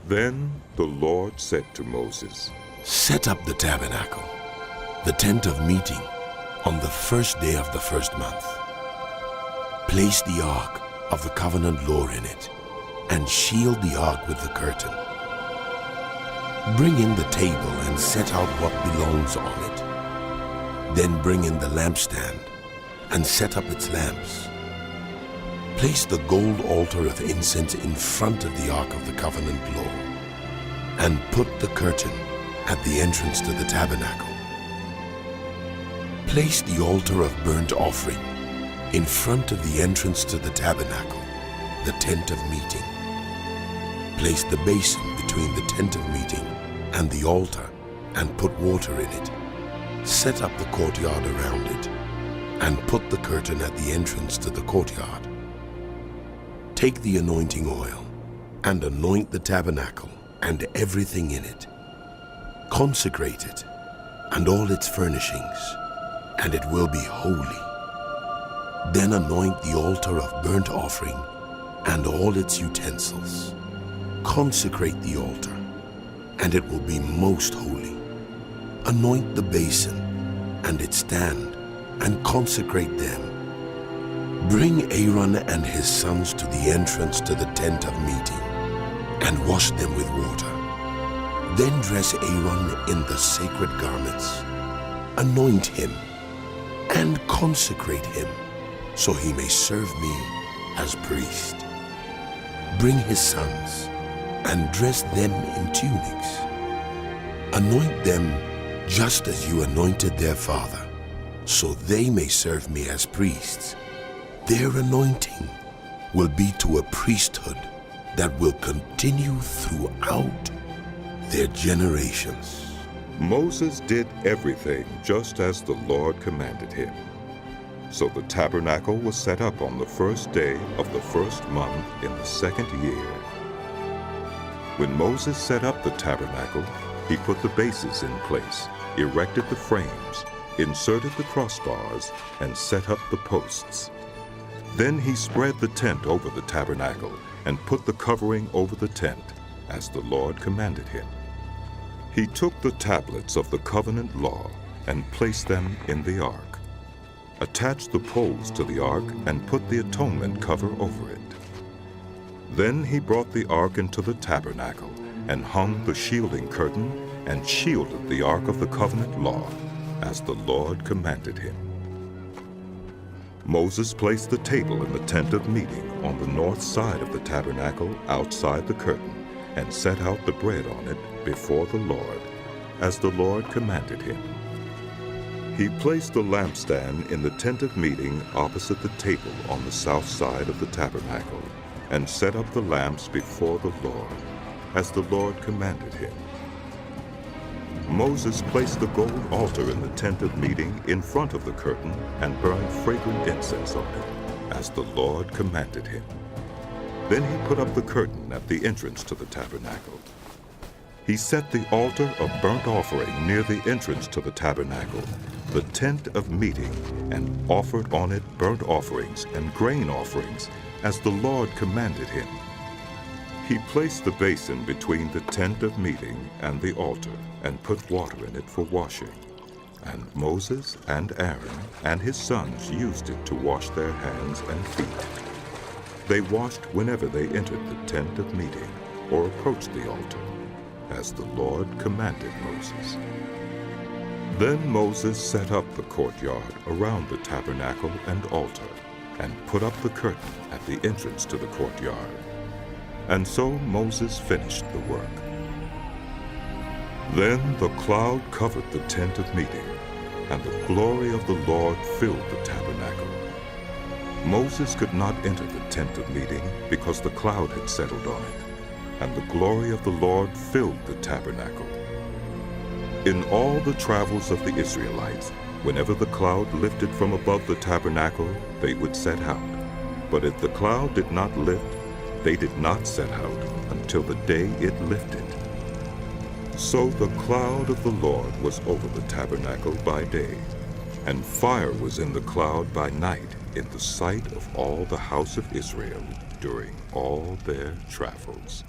Then the Lord said to Moses, Set up the tabernacle, the tent of meeting, on the first day of the first month. Place the ark of the covenant law in it, and shield the ark with the curtain. Bring in the table and set out what belongs on it. Then bring in the lampstand and set up its lamps. Place the gold altar of incense in front of the ark of the covenant law, and put the curtain at the entrance to the tabernacle. Place the altar of burnt offering in front of the entrance to the tabernacle, the tent of meeting. Place the basin between the tent of meeting and the altar and put water in it. Set up the courtyard around it and put the curtain at the entrance to the courtyard. Take the anointing oil and anoint the tabernacle and everything in it. Consecrate it and all its furnishings, and it will be holy. Then anoint the altar of burnt offering and all its utensils. Consecrate the altar, and it will be most holy. Anoint the basin and its stand, and consecrate them. Bring Aaron and his sons to the entrance to the tent of meeting, and wash them with water. Then dress Aaron in the sacred garments. Anoint him and consecrate him, so he may serve me as priest. Bring his sons and dress them in tunics. Anoint them just as you anointed their father, so they may serve me as priests. Their anointing will be to a priesthood that will continue throughout their generations. Moses did everything just as the Lord commanded him. So the tabernacle was set up on the first day of the first month in the second year. When Moses set up the tabernacle, he put the bases in place, erected the frames, inserted the crossbars, and set up the posts. Then he spread the tent over the tabernacle and put the covering over the tent, as the Lord commanded him. He took the tablets of the covenant law and placed them in the ark, attached the poles to the ark, and put the atonement cover over it. Then he brought the ark into the tabernacle and hung the shielding curtain and shielded the ark of the covenant law, as the Lord commanded him. Moses placed the table in the tent of meeting on the north side of the tabernacle outside the curtain, and set out the bread on it before the Lord, as the Lord commanded him. He placed the lampstand in the tent of meeting opposite the table on the south side of the tabernacle, and set up the lamps before the Lord, as the Lord commanded him. Moses placed the gold altar in the tent of meeting in front of the curtain and burned fragrant incense on it, as the Lord commanded him. Then he put up the curtain at the entrance to the tabernacle. He set the altar of burnt offering near the entrance to the tabernacle, the tent of meeting, and offered on it burnt offerings and grain offerings, as the Lord commanded him. He placed the basin between the tent of meeting and the altar, and put water in it for washing. And Moses and Aaron and his sons used it to wash their hands and feet. They washed whenever they entered the tent of meeting or approached the altar, as the Lord commanded Moses. Then Moses set up the courtyard around the tabernacle and altar, and put up the curtain at the entrance to the courtyard. And so Moses finished the work. Then the cloud covered the tent of meeting, and the glory of the Lord filled the tabernacle. Moses could not enter the tent of meeting because the cloud had settled on it, and the glory of the Lord filled the tabernacle. In all the travels of the Israelites, whenever the cloud lifted from above the tabernacle, they would set out. But if the cloud did not lift, they did not set out until the day it lifted. So the cloud of the Lord was over the tabernacle by day, and fire was in the cloud by night in the sight of all the house of Israel during all their travels.